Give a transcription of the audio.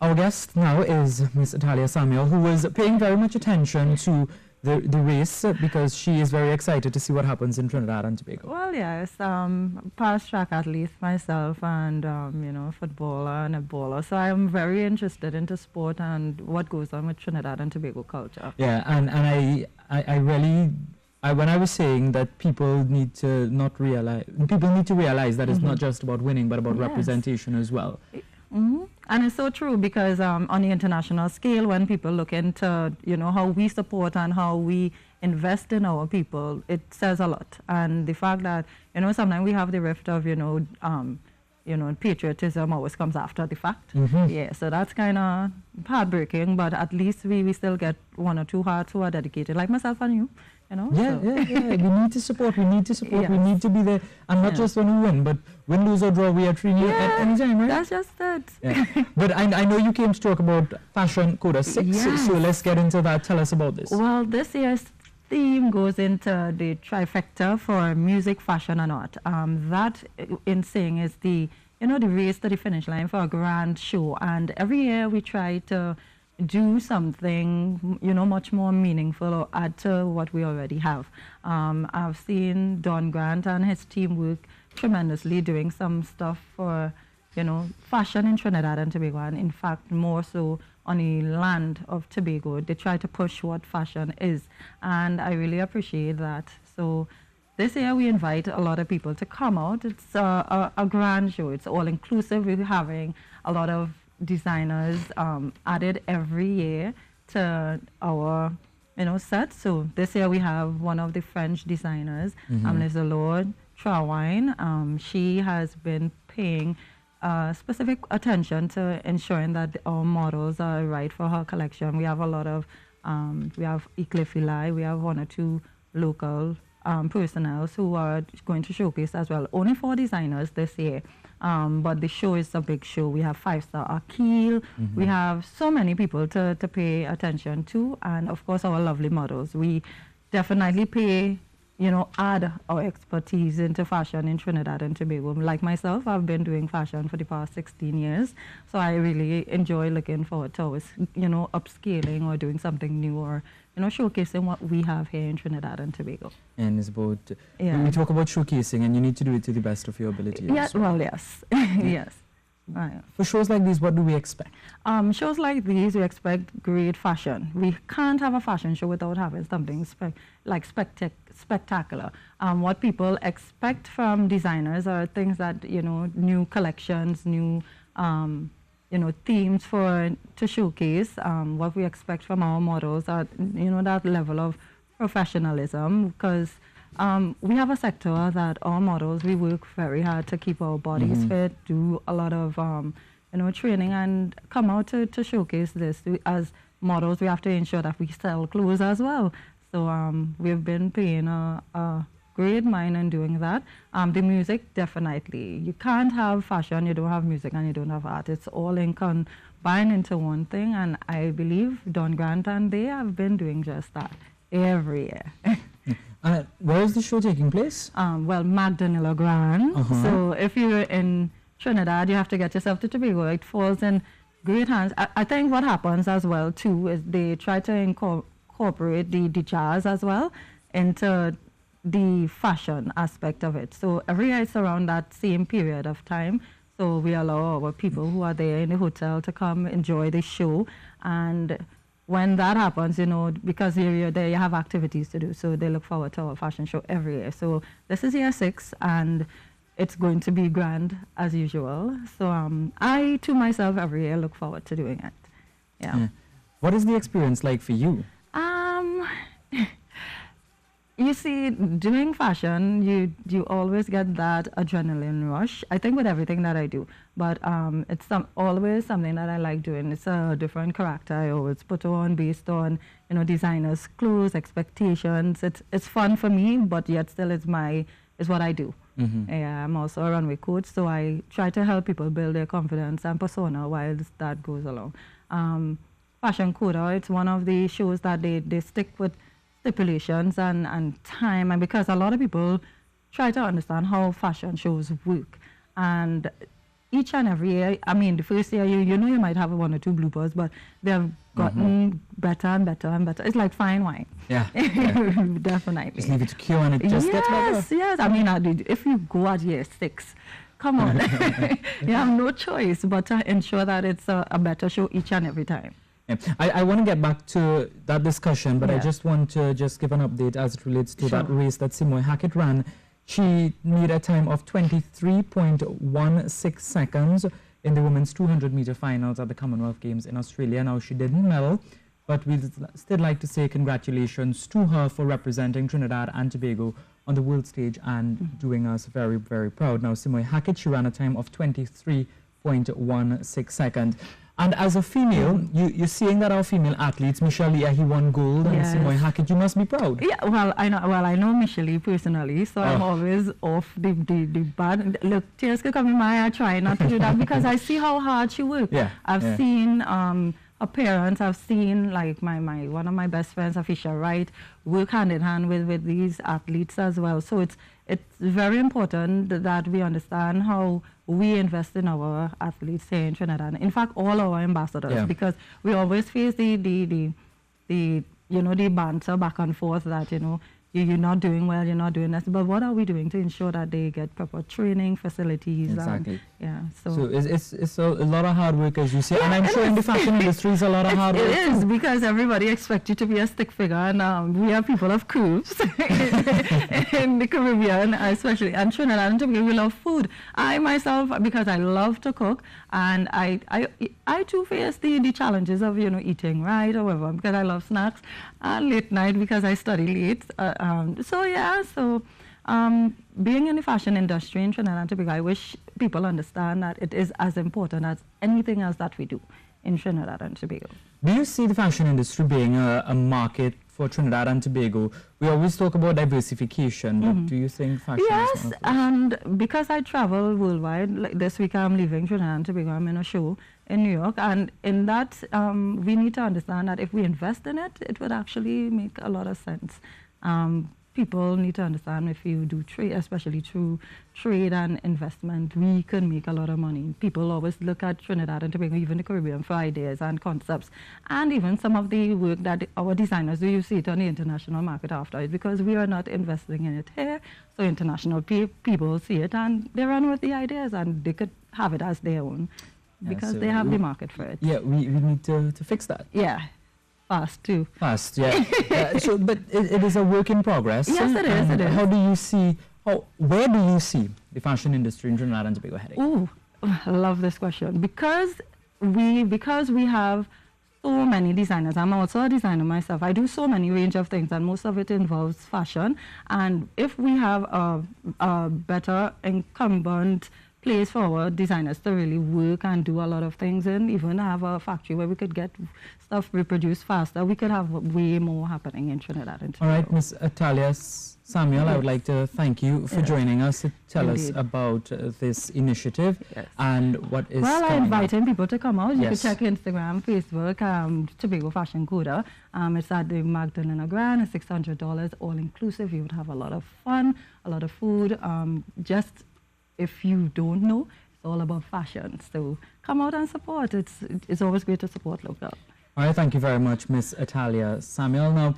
Our guest now is Miss Italia Samuel, who was paying very much attention to the race because she is very excited to see what happens in Trinidad and Tobago. Well, yes, past track athlete myself and, footballer and netballer. So I'm very interested into sport and what goes on with Trinidad and Tobago culture. Yeah, and I really, when I was saying that people need to realize that it's not just about winning, but about representation as well. And it's so true because on the international scale, when people look into, how we support and how we invest in our people, it says a lot. And the fact that, sometimes we have the rift of, patriotism always comes after the fact. Yeah, so that's kind of heartbreaking, but at least we still get one or two hearts who are dedicated, like myself and you. Yeah. We need to support. We need to be there. And not just when we win, but win, lose or draw, we are treating you at any time, right? That's just it. Yeah. But I know you came to talk about Fashion Coda 6, so let's get into that. Tell us about this. Well, this year's theme goes into the trifecta for music, fashion, and art. That, in saying, is the race to the finish line for a grand show. And every year we try to do something, much more meaningful or add to what we already have. I've seen Don Grant and his team work tremendously doing some stuff for, fashion in Trinidad and Tobago, and in fact, more so on the land of Tobago. They try to push what fashion is, and I really appreciate that. So this year we invite a lot of people to come out. It's a grand show. It's all inclusive. We're having a lot of designers added every year to our set. So this year we have one of the French designers, Ms. Lord Trawine. She has been paying specific attention to ensuring that our models are right for her collection. We have a lot of we have Ecliphilae, we have one or two local personnel who are going to showcase as well. Only 4 designers this year. But the show is a big show. We have 5-star Akil. We have so many people to pay attention to. And, of course, our lovely models. We definitely add our expertise into fashion in Trinidad and Tobago. Like myself, I've been doing fashion for the past 16 years. So I really enjoy looking forward to always, upscaling or doing something new or, showcasing what we have here in Trinidad and Tobago. And it's about, we talk about showcasing, and you need to do it to the best of your ability. Yeah, well, yes. Yes. Right. For shows like these, what do we expect? Shows like these, we expect great fashion. We can't have a fashion show without having something spectacular. What people expect from designers are things that, new collections, new themes to showcase. What we expect from our models are, that level of professionalism, because we have a sector that our models, we work very hard to keep our bodies fit, do a lot of, training and come out to showcase this. As models, we have to ensure that we sell clothes as well. So we've been paying a great mind in doing that. The music, definitely. You can't have fashion, you don't have music, and you don't have art. It's all combined into one thing, and I believe Don Grant and they have been doing just that every year. Where is the show taking place? Well, Magdanilla Grand. So if you're in Trinidad, you have to get yourself to Tobago. It falls in great hands. I think what happens as well, too, is they try to incorporate the jazz as well into the fashion aspect of it. So every year it's around that same period of time. So we allow our people who are there in the hotel to come enjoy the show. And when that happens, because you're there, you have activities to do. So they look forward to our fashion show every year. So this is year 6, and it's going to be grand as usual. So I, to myself, every year look forward to doing it. Yeah. What is the experience like for you? You see, doing fashion, you always get that adrenaline rush. I think with everything that I do, but it's always something that I like doing. It's a different character I always put on based on designers' clothes, expectations. It's fun for me, but yet still is what I do. Yeah, I'm also a runway coach, so I try to help people build their confidence and persona while that goes along. Fashion Coda, it's one of the shows that they stick with stipulations and time, and because a lot of people try to understand how fashion shows work, and each and every year. I mean, the first year, you know, you might have one or two bloopers, but they have gotten better and better and better. It's like fine wine. Yeah. Definitely. Just leave it to cure and it just gets better. Yes. I mean, if you go at year 6, come on. You have no choice but to ensure that it's a better show each and every time. Yeah. I want to get back to that discussion, but I just want to give an update as it relates to that race that Simoy Hackett ran. She made a time of 23.16 seconds in the women's 200-meter finals at the Commonwealth Games in Australia. Now, she didn't medal, but we'd still like to say congratulations to her for representing Trinidad and Tobago on the world stage and doing us very, very proud. Now, Simoy Hackett, she ran a time of 23.16 seconds. And as a female, you're seeing that our female athletes, Michelle Leah, he won gold, and Simoy Hackett, you must be proud. Yeah, well, I know Michelle Lee personally, so I'm always off the bad. Look, tears could come in my eye. I try not to do that because I see how hard she works. Yeah, I've seen her parents. I've seen like one of my best friends, Afisha Wright, work hand in hand with these athletes as well. So it's very important that we understand how we invest in our athletes here in Trinidad. In fact, all our ambassadors, because we always face the banter back and forth that, you know, you're not doing well, you're not doing this. But what are we doing to ensure that they get proper training facilities? Exactly. So it's a lot of hard work, as you say. And I'm sure in the fashion industry, it's a lot of hard work. It is, because everybody expects you to be a stick figure. And we are people of curves in the Caribbean, especially. And Trinidad and Tobago, we love food. I myself, because I love to cook, and I too face the challenges of, you know, eating right or whatever, because I love snacks. Late night because I study late. Being in the fashion industry in Trinidad and Tobago, I wish people understand that it is as important as anything else that we do in Trinidad and Tobago. Do you see the fashion industry being a market for Trinidad and Tobago? We always talk about diversification, but do you think fashion is one of those? And because I travel worldwide, like this week I'm leaving Trinidad and Tobago, I'm in a show in New York, and in that we need to understand that if we invest in it, it would actually make a lot of sense. People need to understand if you do trade, especially through trade and investment, we can make a lot of money. People always look at Trinidad and Tobago, even the Caribbean, for ideas and concepts, and even some of the work that our designers do. You see it on the international market after it, because we are not investing in it here. So international people see it and they run with the ideas, and they could have it as their own, because so they have the market for it. Yeah, we need to fix that. Yeah. Fast too. Fast, yeah. But it is a work in progress. Yes, it is. It is. How do you see? Where do you see the fashion industry in Trinidad and Tobago heading? Oh, I love this question, because we have so many designers. I'm also a designer myself. I do so many range of things, and most of it involves fashion. And if we have a better incumbent place for our designers to really work and do a lot of things, and even have a factory where we could get stuff reproduced faster, we could have way more happening in Trinidad and Tobago. All right, Ms. Atalia Samuel, I would like to thank you for joining us to tell us about this initiative and what is Well, I'm inviting up. people to come out. You can check Instagram, Facebook, Tobago Fashion Coda. It's at the Magdalena Grand. It's $600, all inclusive. You would have a lot of fun, a lot of food. Just if you don't know, it's all about fashion. So come out and support. It's always great to support local. All right, thank you very much, Ms. Atalia Samuel. Now,